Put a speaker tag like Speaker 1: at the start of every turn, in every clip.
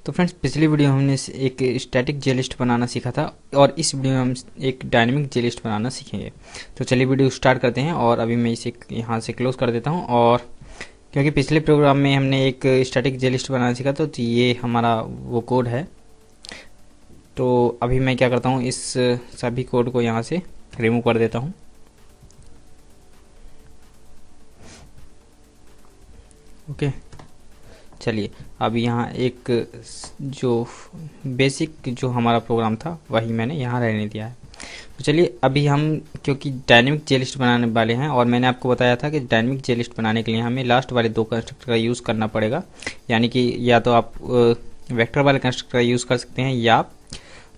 Speaker 1: तो फ्रेंड्स, पिछली वीडियो में हमने एक स्टैटिक जे लिस्ट बनाना सीखा था और इस वीडियो में हम एक डायनेमिक जे लिस्ट बनाना सीखेंगे। तो चलिए वीडियो स्टार्ट करते हैं और अभी मैं इसे यहाँ से क्लोज कर देता हूँ। और क्योंकि पिछले प्रोग्राम में हमने एक स्टैटिक जे लिस्ट बनाना सीखा तो ये हमारा वो कोड है। तो अभी मैं क्या करता हूँ, इस सभी कोड को यहाँ से रिमूव कर देता हूँ। ओके, चलिए अब यहाँ एक जो बेसिक जो हमारा प्रोग्राम था वही मैंने यहाँ रहने दिया है। तो चलिए अभी हम, क्योंकि डायनेमिक जे लिस्ट बनाने वाले हैं और मैंने आपको बताया था कि डायनेमिक जे लिस्ट बनाने के लिए हमें लास्ट वाले दो कंस्ट्रक्टर का यूज़ करना पड़ेगा। यानी कि या तो आप वेक्टर वाले कंस्ट्रक्टर का यूज़ कर सकते हैं या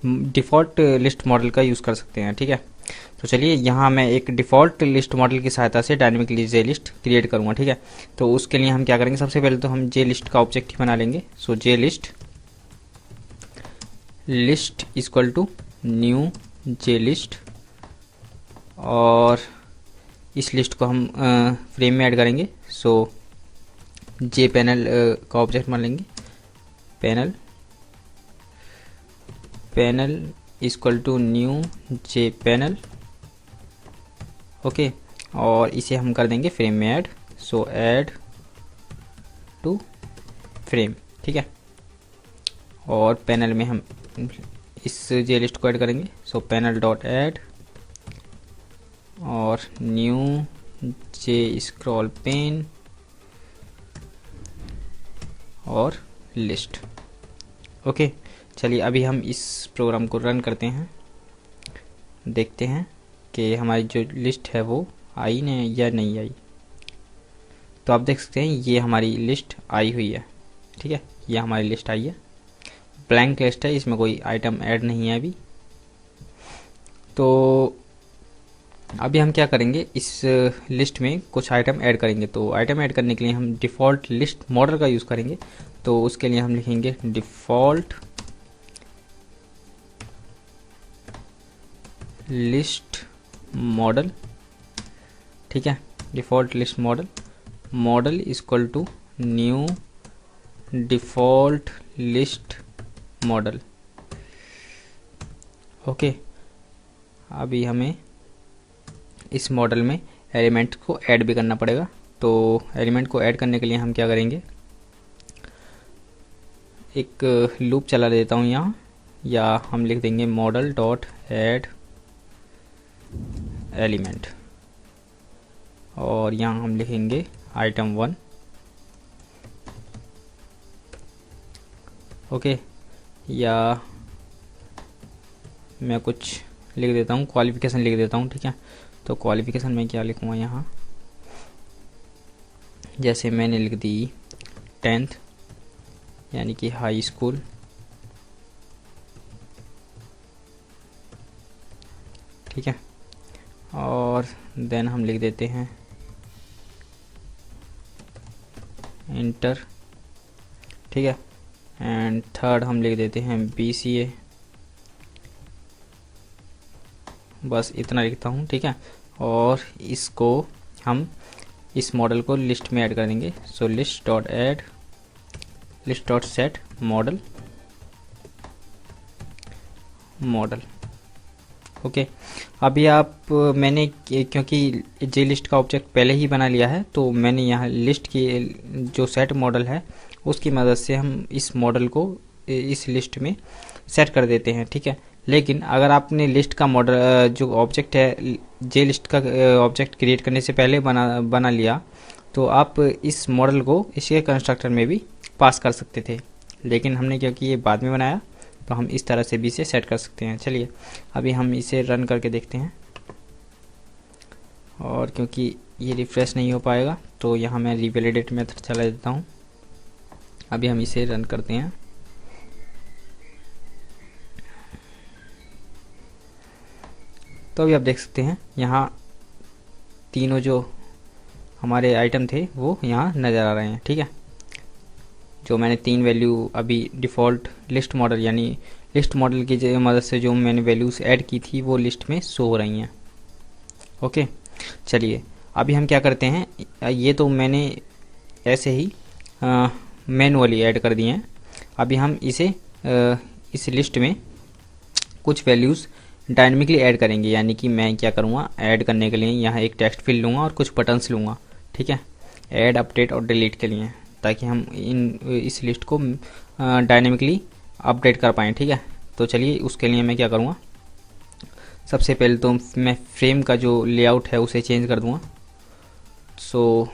Speaker 1: डिफ़ॉल्ट लिस्ट मॉडल का यूज़ कर सकते हैं। ठीक है, तो चलिए यहाँ मैं एक डिफ़ॉल्ट लिस्ट मॉडल की सहायता से डायनेमिक जे लिस्ट क्रिएट करूँगा। ठीक है, तो उसके लिए हम क्या करेंगे, सबसे पहले तो हम जे लिस्ट का ऑब्जेक्ट ही बना लेंगे। So J list list equal to new J list, और इस लिस्ट को हम फ्रेम में ऐड करेंगे। सो जे पैनल का ऑब्जेक्ट मान लेंगे। Panel equal to new J panel. Okay, और इसे हम कर देंगे फ्रेम में add. So add to frame. ठीक है, और पैनल में हम इस जे लिस्ट को ऐड करेंगे। सो पैनल डॉट ऐड और न्यू जे स्क्रॉल पेन और लिस्ट। ओके, चलिए अभी हम इस प्रोग्राम को रन करते हैं, देखते हैं कि हमारी जो लिस्ट है वो आई ने या नहीं आई। तो आप देख सकते हैं ये हमारी लिस्ट आई हुई है। ठीक है, ये हमारी लिस्ट आई है, ब्लैंक लिस्ट है, इसमें कोई आइटम ऐड नहीं है अभी। तो अभी हम क्या करेंगे, इस लिस्ट में कुछ आइटम ऐड करेंगे। तो आइटम ऐड करने के लिए हम डिफ़ॉल्ट लिस्ट मॉडल का यूज़ करेंगे। तो उसके लिए हम लिखेंगे डिफ़ॉल्ट लिस्ट मॉडल। ठीक है, default list model equal to new default list model. Okay, अभी हमें इस मॉडल में एलिमेंट को ऐड भी करना पड़ेगा। तो एलिमेंट को ऐड करने के लिए हम क्या करेंगे, एक लूप चला देता हूँ यहाँ, या हम लिख देंगे मॉडल डॉट ऐड एलिमेंट, और यहाँ हम लिखेंगे आइटम 1। ओके, या मैं कुछ लिख देता हूँ, क्वालिफिकेशन लिख देता हूँ। ठीक है, तो क्वालिफिकेशन में क्या लिखूँगा यहाँ, जैसे मैंने लिख दी 10th यानी कि हाई स्कूल। ठीक है, और देन हम लिख देते हैं इंटर। ठीक है, एंड थर्ड हम लिख देते हैं BCA। बस इतना लिखता हूँ। ठीक है, और इसको हम इस मॉडल को लिस्ट में ऐड कर देंगे। So list dot add list dot set model. Okay, अभी आप मैंने क्योंकि जे लिस्ट का ऑब्जेक्ट पहले ही बना लिया है, तो मैंने यहाँ लिस्ट की जो सेट मॉडल है उसकी मदद से हम इस मॉडल को इस लिस्ट में सेट कर देते हैं। ठीक है, लेकिन अगर आपने लिस्ट का मॉडल जो ऑब्जेक्ट है जे लिस्ट का ऑब्जेक्ट क्रिएट करने से पहले बना लिया, तो आप इस मॉडल को इसके कंस्ट्रक्टर में भी पास कर सकते थे। लेकिन हमने क्योंकि ये बाद में बनाया, तो हम इस तरह से भी इसे सेट कर सकते हैं। चलिए अभी हम इसे रन करके देखते हैं, और क्योंकि ये रिफ्रेश नहीं हो पाएगा तो यहाँ मैं रिवैलिडेट मेथड चला देता हूँ। अभी हम इसे रन करते हैं। तो अभी आप देख सकते हैं यहाँ तीनों जो हमारे आइटम थे वो यहाँ नज़र आ रहे हैं। ठीक है, जो मैंने 3 वैल्यू अभी डिफ़ॉल्ट लिस्ट मॉडल यानी लिस्ट मॉडल की मदद से जो मैंने वैल्यूज़ ऐड की थी वो लिस्ट में शो हो रही हैं। ओके, चलिए अभी हम क्या करते हैं, ये तो मैंने ऐसे ही मैनुअली ऐड कर दिए हैं। अभी हम इसे इस लिस्ट में कुछ वैल्यूज़ डायनेमिकली ऐड करेंगे, यानी कि मैं क्या करूँगा, ऐड करने के लिए यहाँ एक टेक्स्ट फील्ड लूँगा और कुछ बटन्स लूँगा, ठीक है, ऐड, अपडेट और डिलीट के लिए, ताकि हम इस लिस्ट को डायनेमिकली अपडेट कर पाएँ, ठीक है। तो चलिए उसके लिए मैं क्या करूँगा, सबसे पहले तो मैं फ्रेम का जो लेआउट है उसे चेंज कर दूँगा। सो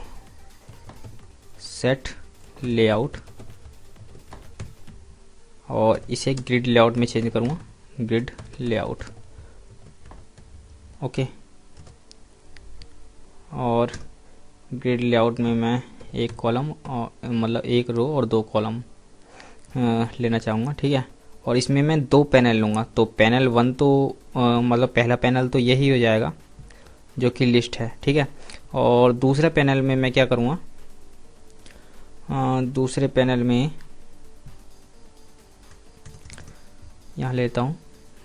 Speaker 1: सेट लेआउट, और इसे ग्रिड लेआउट में चेंज करूँगा, ग्रिड लेआउट, ओके। और ग्रिड लेआउट में मैं एक कॉलम और मतलब एक रो और 2 कॉलम लेना चाहूँगा, ठीक है। और इसमें मैं 2 पैनल लूँगा, तो पैनल 1 तो मतलब पहला पैनल तो यही हो जाएगा जो कि लिस्ट है, ठीक है। और दूसरे पैनल में मैं क्या करूँगा, दूसरे पैनल में यहाँ लेता हूँ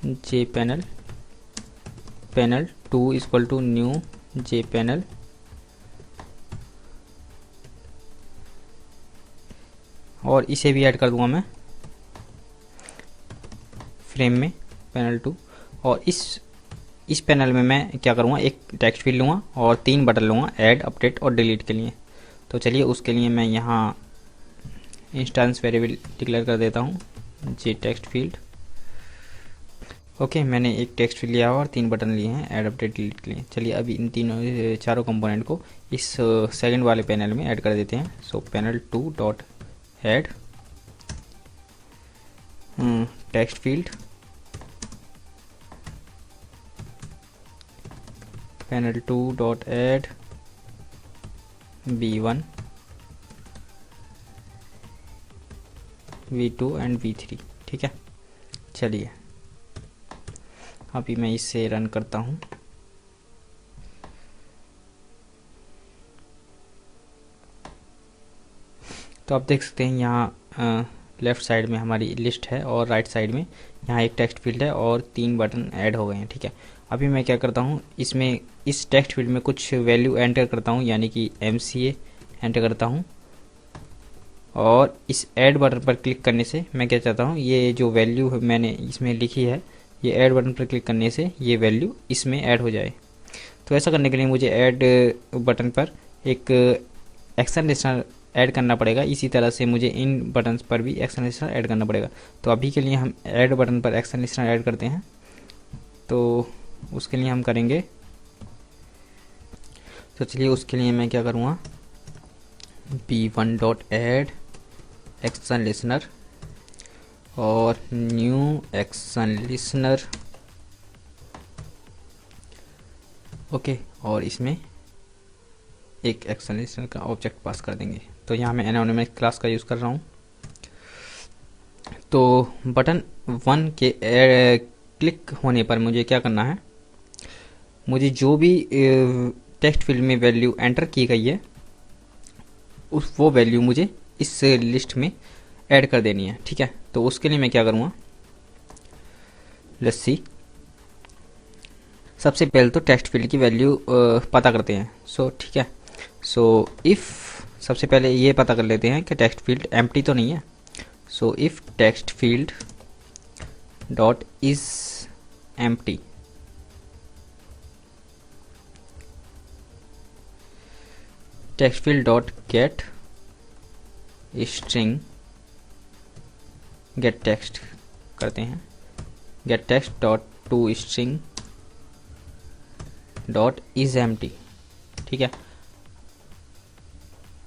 Speaker 1: J panel, panel 2 equal to new J panel, और इसे भी ऐड कर दूंगा मैं फ्रेम में, पैनल 2। और इस पैनल में मैं क्या करूँगा, एक टेक्स्ट फील्ड लूँगा और 3 बटन लूँगा, ऐड, अपडेट और डिलीट के लिए। तो चलिए उसके लिए मैं यहाँ इंस्टेंस वेरिएबल डिक्लेयर कर देता हूँ, जे टेक्स्ट फील्ड, ओके। मैंने एक टेक्स्ट फील्ड लिया और 3 बटन लिए हैं ऐड, अपडेट, डिलीट के लिए। चलिए अभी इन चारों कंपोनेंट को इस सेकंड वाले पैनल में ऐड कर देते हैं। So panel 2 dot add text field, panel 2 dot add v1, v2 and v3, ठीक है। चलिए अभी मैं इसे रन करता हूँ। तो आप देख सकते हैं यहाँ लेफ़्ट साइड में हमारी लिस्ट है और राइट साइड में यहाँ एक टेक्स्ट फील्ड है और 3 बटन ऐड हो गए हैं, ठीक है। अभी मैं क्या करता हूँ, इसमें इस टेक्स्ट फील्ड में कुछ वैल्यू एंटर करता हूँ, यानी कि MCA एंटर करता हूँ। और इस ऐड बटन पर क्लिक करने से मैं क्या चाहता हूँ, ये जो वैल्यू मैंने इसमें लिखी है, ये ऐड बटन पर क्लिक करने से ये वैल्यू इसमें ऐड हो जाए। तो ऐसा करने के लिए मुझे ऐड बटन पर एक एक्शन लिस्टनर ऐड करना पड़ेगा, इसी तरह से मुझे इन बटन्स पर भी एक्शन लिस्टनर ऐड करना पड़ेगा। तो अभी के लिए हम ऐड बटन पर एक्शन लिस्टनर ऐड करते हैं। तो उसके लिए हम करेंगे, तो चलिए उसके लिए मैं क्या करूँगा, b1 dot add action listener और न्यू एक्शन लिस्टनर, ओके। और इसमें एक एक्शन लिस्टनर का ऑब्जेक्ट पास कर देंगे। तो यहाँ मैं एनोनिमस क्लास का यूज़ कर रहा हूँ। तो बटन 1 के क्लिक होने पर मुझे क्या करना है, मुझे जो भी टेक्स्ट फील्ड में वैल्यू एंटर की गई है वो वैल्यू मुझे इस लिस्ट में ऐड कर देनी है, ठीक है। तो उसके लिए मैं क्या करूँगा, लेट्स सी, सबसे पहले तो टेक्स्ट फील्ड की वैल्यू पता करते हैं। सो ठीक है, सो इफ़ सबसे पहले ये पता कर लेते हैं कि टेक्स्ट फील्ड एम्प्टी तो नहीं है। So if text field dot is empty, text field dot get string, get text करते हैं, gate text dot to string dot is empty, ठीक है।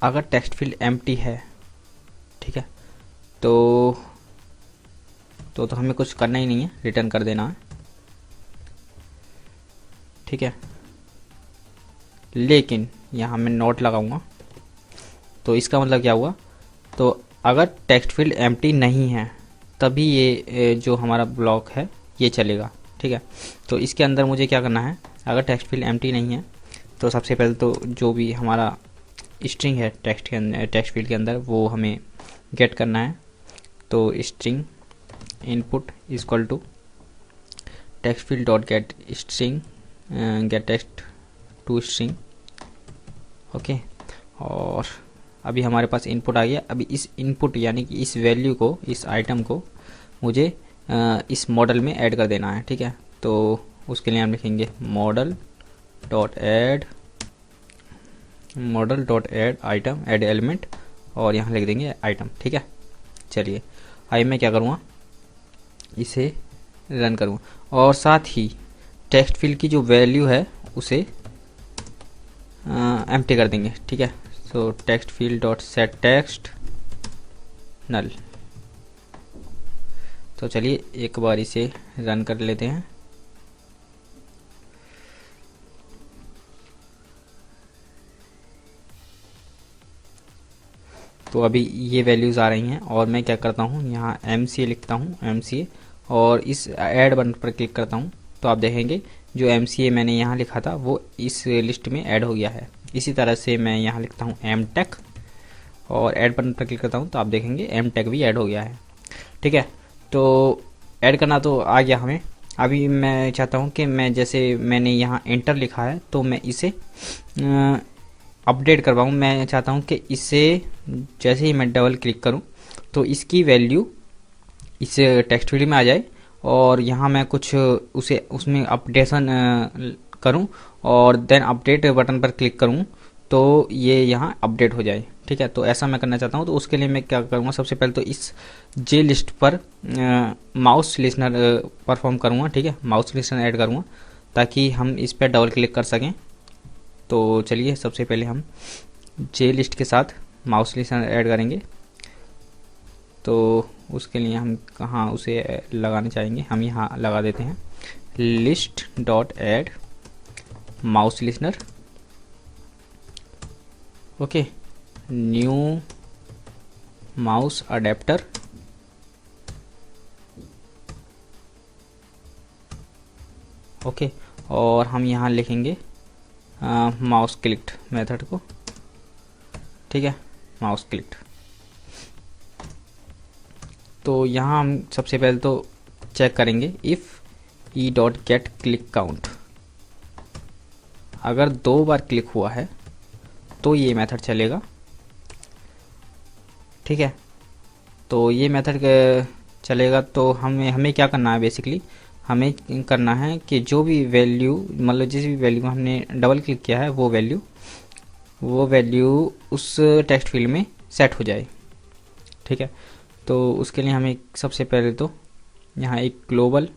Speaker 1: अगर टेक्स्ट फील्ड एम्प्टी है, ठीक है, तो हमें कुछ करना ही नहीं है, रिटर्न कर देना है, ठीक है। लेकिन यहाँ मैं नोट लगाऊंगा, तो इसका मतलब क्या हुआ, तो अगर टेक्स्ट फील्ड एम्प्टी नहीं है तभी ये जो हमारा ब्लॉक है ये चलेगा, ठीक है। तो इसके अंदर मुझे क्या करना है, अगर टेक्स्ट फील्ड एम्प्टी नहीं है तो सबसे पहले तो जो भी हमारा स्ट्रिंग है टेक्स्ट के अंदर, टेक्स्ट फील्ड के अंदर, वो हमें गेट करना है। तो string input equal to text field dot get string, get text to string, okay. और अभी हमारे पास इनपुट आ गया। अभी इस इनपुट यानी कि इस वैल्यू को, इस आइटम को मुझे इस मॉडल में ऐड कर देना है, ठीक है। तो उसके लिए हम लिखेंगे model dot add item, add element, और यहाँ लिख देंगे आइटम, ठीक है। चलिए आई मैं क्या करूँगा, इसे रन करूँगा और साथ ही टेक्स्ट फील्ड की जो वैल्यू है उसे एम्प्टी कर देंगे, ठीक है। So text field dot set text null. तो चलिए एक बार इसे रन कर लेते हैं। तो अभी ये वैल्यूज़ आ रही हैं और मैं क्या करता हूँ, यहाँ MCA लिखता हूँ, MCA, और इस ऐड बटन पर क्लिक करता हूँ। तो आप देखेंगे जो MCA मैंने यहाँ लिखा था वो इस लिस्ट में ऐड हो गया है। इसी तरह से मैं यहाँ लिखता हूँ MTech और ऐड बटन पर क्लिक करता हूँ तो आप देखेंगे MTech भी ऐड हो गया है, ठीक है। तो ऐड करना तो आ गया हमें। अभी मैं चाहता हूँ कि मैं, जैसे मैंने यहाँ एंटर लिखा है तो मैं इसे अपडेट करवाऊँ। मैं चाहता हूँ कि इसे जैसे ही मैं डबल क्लिक करूँ तो इसकी वैल्यू इस टेक्स्ट फील्ड में आ जाए और यहाँ मैं कुछ उसमें अपडेशन करूँ और देन अपडेट बटन पर क्लिक करूँ तो ये यहाँ अपडेट हो जाए, ठीक है। तो ऐसा मैं करना चाहता हूँ। तो उसके लिए मैं क्या करूँगा, सबसे पहले तो इस जे लिस्ट पर माउस लिस्नर परफॉर्म करूँगा, ठीक है। माउस लिस्नर ऐड करूँगा ताकि हम इस पर डबल क्लिक कर सकें। तो चलिए सबसे पहले हम जे लिस्ट के साथ माउस लिस्नर ऐड करेंगे। तो उसके लिए हम कहाँ उसे लगाना चाहेंगे, हम यहाँ लगा देते हैं list dot add mouse listener, okay, new mouse adapter, okay, और हम यहाँ लिखेंगे माउस क्लिक्ड मेथड को, ठीक है, माउस क्लिक्ड। तो यहाँ हम सबसे पहले तो चेक करेंगे if E dot gate click count, अगर 2 बार क्लिक हुआ है तो ये मेथड चलेगा, ठीक है। तो ये मेथड चलेगा। तो हमें क्या करना है, बेसिकली हमें करना है कि जो भी वैल्यू, मतलब जिस भी वैल्यू को हमने डबल क्लिक किया है वो वैल्यू उस टेक्स्ट फील्ड में सेट हो जाए, ठीक है। तो उसके लिए हमें सबसे पहले तो यहाँ एक ग्लोबल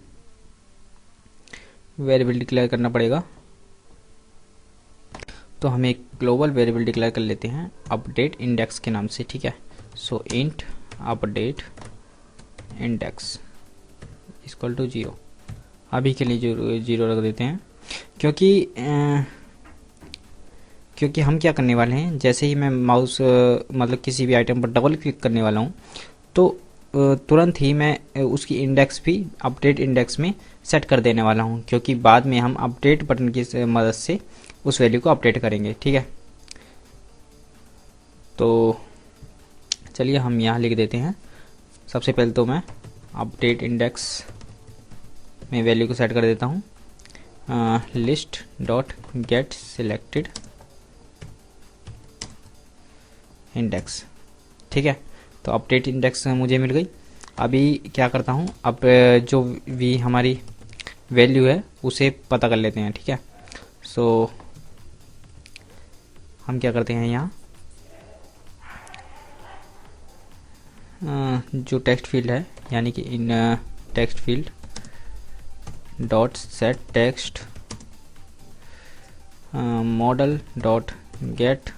Speaker 1: वेरिएबल डिक्लेयर करना पड़ेगा। तो हम एक ग्लोबल वेरिएबल डिक्लेयर कर लेते हैं अपडेट इंडेक्स के नाम से, ठीक है। So int update index equal to 0। अभी के लिए 0 रख देते हैं क्योंकि हम क्या करने वाले हैं, जैसे ही मैं माउस मतलब किसी भी आइटम पर डबल क्लिक करने वाला हूँ तो तुरंत ही मैं उसकी इंडेक्स भी अपडेट इंडेक्स में सेट कर देने वाला हूँ, क्योंकि बाद में हम अपडेट बटन की मदद से उस वैल्यू को अपडेट करेंगे, ठीक है। तो चलिए हम यहाँ लिख देते हैं, सबसे पहले तो मैं अपडेट इंडेक्स में वैल्यू को सेट कर देता हूँ list dot get selected index, ठीक है। तो अपडेट इंडेक्स मुझे मिल गई। अभी क्या करता हूँ, अब जो भी हमारी वैल्यू है उसे पता कर लेते हैं, ठीक है। सो हम क्या करते हैं, यहाँ जो टेक्स्ट फील्ड है यानी कि इन text field dot set text model dot get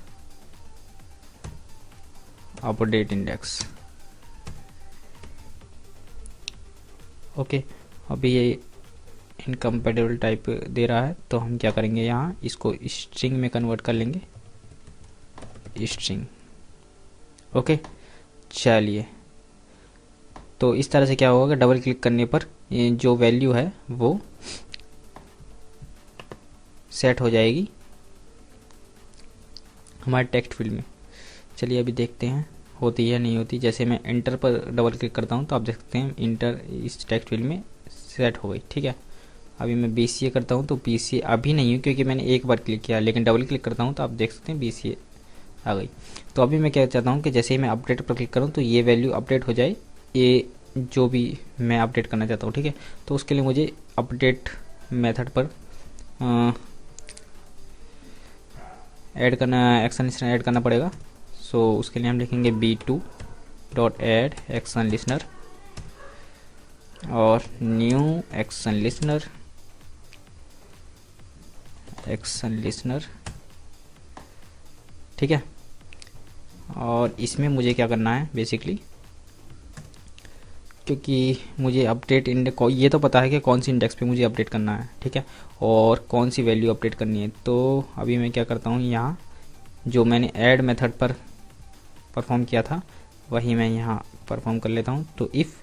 Speaker 1: update index, okay. अभी ये इनकम्पेटिबल टाइप दे रहा है तो हम क्या करेंगे, यहाँ इसको स्ट्रिंग में कन्वर्ट कर लेंगे, स्ट्रिंग, ओके। चलिए तो इस तरह से क्या होगा, डबल क्लिक करने पर ये जो वैल्यू है वो सेट हो जाएगी हमारे टेक्स्ट फील्ड में। चलिए अभी देखते हैं होती है नहीं होती। जैसे मैं इंटर पर डबल क्लिक करता हूँ तो आप देख सकते हैं इंटर इस टेक्स्ट फील्ड में सेट हो गई, ठीक है। अभी मैं BCA करता हूँ तो BCA अभी नहीं है क्योंकि मैंने एक बार क्लिक किया, लेकिन डबल क्लिक करता हूँ तो आप देख सकते हैं BCA आ गई। तो अभी मैं क्या चाहता हूँ कि जैसे ही मैं अपडेट पर क्लिक करूँ तो ये वैल्यू अपडेट हो जाए, ये जो भी मैं अपडेट करना चाहता हूँ, ठीक है। तो उसके लिए मुझे अपडेट मेथड पर ऐड करना, एक्शन लिस्नर ऐड करना पड़ेगा। सो उसके लिए हम लिखेंगे b2 dot add action listener और न्यू एक्शन लिस्नर, ठीक है। और इसमें मुझे क्या करना है बेसिकली, क्योंकि मुझे अपडेट इंडेक्स, ये तो पता है कि कौन सी इंडेक्स पे मुझे अपडेट करना है, ठीक है, और कौन सी वैल्यू अपडेट करनी है। तो अभी मैं क्या करता हूँ, यहाँ जो मैंने ऐड मेथड पर परफॉर्म किया था वही मैं यहाँ परफॉर्म कर लेता हूँ। तो if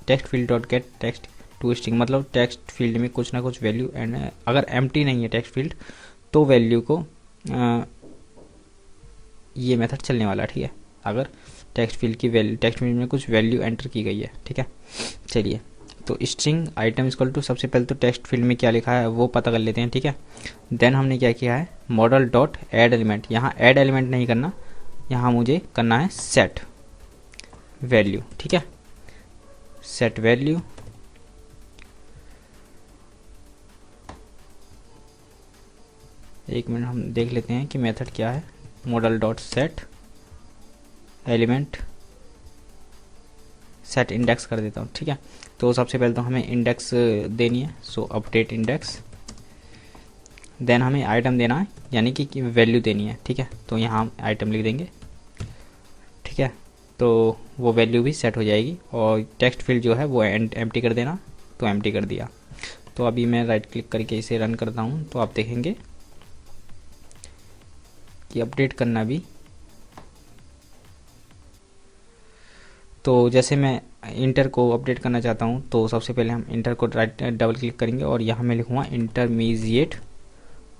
Speaker 1: text field dot get text to string, मतलब टेक्स्ट फील्ड में कुछ ना कुछ वैल्यू एंड अगर एम्प्टी नहीं है टेक्स्ट फील्ड तो वैल्यू को ये मेथड चलने वाला, ठीक है, अगर टेक्स्ट फील्ड में कुछ वैल्यू एंटर की गई है, ठीक है। चलिए, तो स्ट्रिंग आइटम इक्वल टू, सबसे पहले तो टेक्स्ट फील्ड में क्या लिखा है वो पता कर लेते हैं, ठीक है। देन हमने क्या किया है, मॉडल डॉट ऐड एलिमेंट, यहाँ ऐड एलिमेंट नहीं करना, यहाँ मुझे करना है सेट वैल्यू, ठीक है, सेट वैल्यू। एक मिनट हम देख लेते हैं कि मेथड क्या है, model dot set element, set index कर देता हूँ, ठीक है। तो सबसे पहले तो हमें इंडेक्स देनी है, सो अपडेट इंडेक्स। देन हमें आइटम देना है, यानी कि वैल्यू देनी है, ठीक है। तो यहाँ हम आइटम लिख देंगे, ठीक है, तो वो वैल्यू भी सेट हो जाएगी। और टेक्स्ट फील्ड जो है वो एम्प्टी कर देना, तो एम्प्टी कर दिया। तो अभी मैं राइट क्लिक करके इसे रन करता हूँ तो आप देखेंगे कि अपडेट करना भी, तो जैसे मैं इंटर को अपडेट करना चाहता हूँ तो सबसे पहले हम इंटर को राइट डबल क्लिक करेंगे और यहाँ मैं लिखूँगा इंटरमीडिएट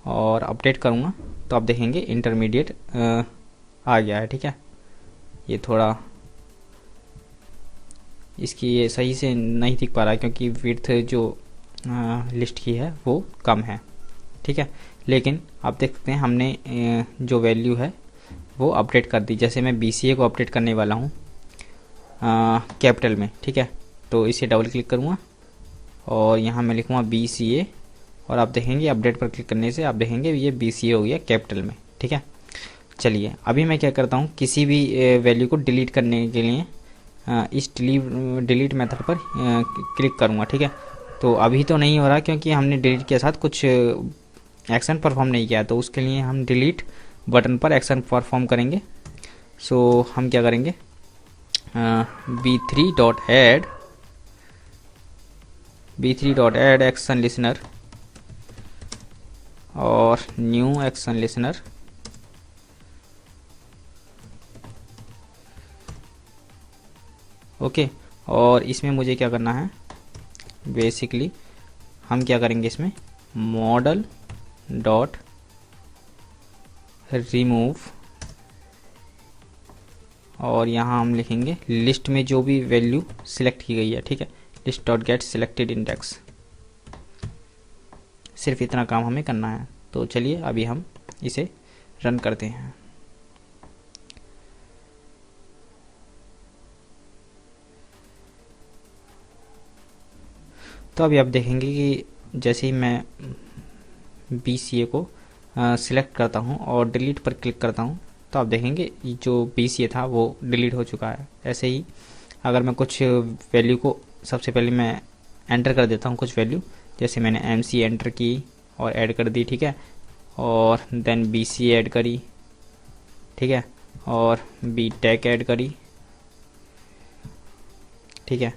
Speaker 1: और अपडेट करूँगा तो आप देखेंगे इंटरमीडिएट आ गया है, ठीक है। ये थोड़ा इसकी ये सही से नहीं दिख पा रहा है क्योंकि विड्थ जो लिस्ट की है वो कम है, ठीक है। लेकिन आप देख सकते हैं हमने जो वैल्यू है वो अपडेट कर दी। जैसे मैं BCA को अपडेट करने वाला हूँ कैपिटल में, ठीक है, तो इसे डबल क्लिक करूँगा और यहाँ मैं लिखूँगा BCA और आप देखेंगे अपडेट पर क्लिक करने से आप देखेंगे ये BCA हो गया कैपिटल में, ठीक है। चलिए, अभी मैं क्या करता हूँ, किसी भी वैल्यू को डिलीट करने के लिए इस डिलीट मेथड पर क्लिक करूँगा, ठीक है। तो अभी तो नहीं हो रहा क्योंकि हमने डिलीट के साथ कुछ एक्शन परफॉर्म नहीं किया, तो उसके लिए हम डिलीट बटन पर एक्शन परफॉर्म करेंगे। सो हम क्या करेंगे, b3 dot add action listener और न्यू एक्शन लिसनर, ओके। और इसमें मुझे क्या करना है, बेसिकली हम क्या करेंगे इसमें, मॉडल डॉट रिमूव और यहाँ हम लिखेंगे लिस्ट में जो भी वैल्यू सिलेक्ट की गई है, ठीक है, list dot get selected index. सिर्फ इतना काम हमें करना है। तो चलिए अभी हम इसे रन करते हैं। तो अभी आप देखेंगे कि जैसे ही मैं BCA को सिलेक्ट करता हूँ और डिलीट पर क्लिक करता हूँ तो आप देखेंगे जो BCA था वो डिलीट हो चुका है। ऐसे ही अगर मैं कुछ वैल्यू को सबसे पहले मैं एंटर कर देता हूँ कुछ वैल्यू, जैसे मैंने MC एंटर की और ऐड कर दी, ठीक है, और देन BCA ऐड करी, ठीक है, और BTech ऐड करी, ठीक है,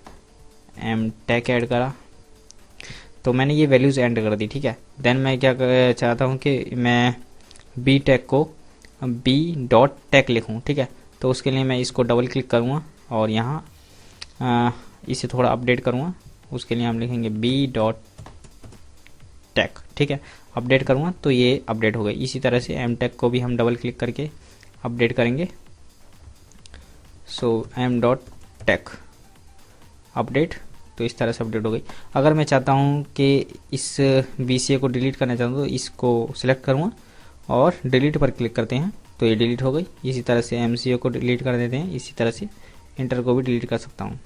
Speaker 1: MTech ऐड करा, तो मैंने ये वैल्यूज़ एंटर कर दी, ठीक है। देन मैं क्या चाहता हूँ कि मैं BTech को B.Tech लिखूँ, ठीक है। तो उसके लिए मैं इसको डबल क्लिक करूँगा और यहाँ इसे थोड़ा अपडेट करूँगा। उसके लिए हम लिखेंगे B.Tech, ठीक है, अपडेट करूँगा तो ये अपडेट हो गई। इसी तरह से MTech को भी हम डबल क्लिक करके अपडेट करेंगे। सो M.Tech अपडेट, तो इस तरह से अपडेट हो गई। अगर मैं चाहता हूँ कि इस BCA को डिलीट करना चाहता हूँ तो इसको सिलेक्ट करूँगा और डिलीट पर क्लिक करते हैं तो ये डिलीट हो गई। इसी तरह से MCO को डिलीट कर देते हैं, इसी तरह से इंटर को भी डिलीट कर सकता हूँ।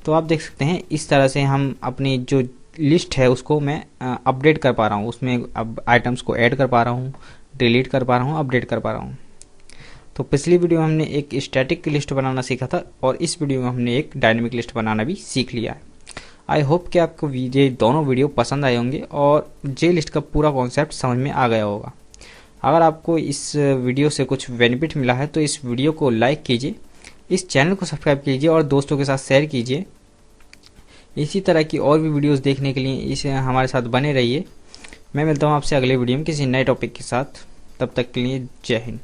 Speaker 1: तो आप देख सकते हैं इस तरह से हम अपनी जो लिस्ट है उसको मैं अपडेट कर पा रहा हूँ, उसमें अब आइटम्स को ऐड कर पा रहा हूँ, डिलीट कर पा रहा हूँ, अपडेट कर पा रहा हूँ। तो पिछली वीडियो में हमने एक स्टैटिक लिस्ट बनाना सीखा था और इस वीडियो में हमने एक डायनेमिक लिस्ट बनाना भी सीख लिया है। आई होप कि आपको ये दोनों वीडियो पसंद आए होंगे और जे लिस्ट का पूरा कॉन्सेप्ट समझ में आ गया होगा। अगर आपको इस वीडियो से कुछ बेनिफिट मिला है तो इस वीडियो को लाइक कीजिए, इस चैनल को सब्सक्राइब कीजिए और दोस्तों के साथ शेयर कीजिए। इसी तरह की और भी वीडियोस देखने के लिए इसे हमारे साथ बने रहिए। मैं मिलता हूँ आपसे अगले वीडियो में किसी नए टॉपिक के साथ। तब तक के लिए जय हिंद।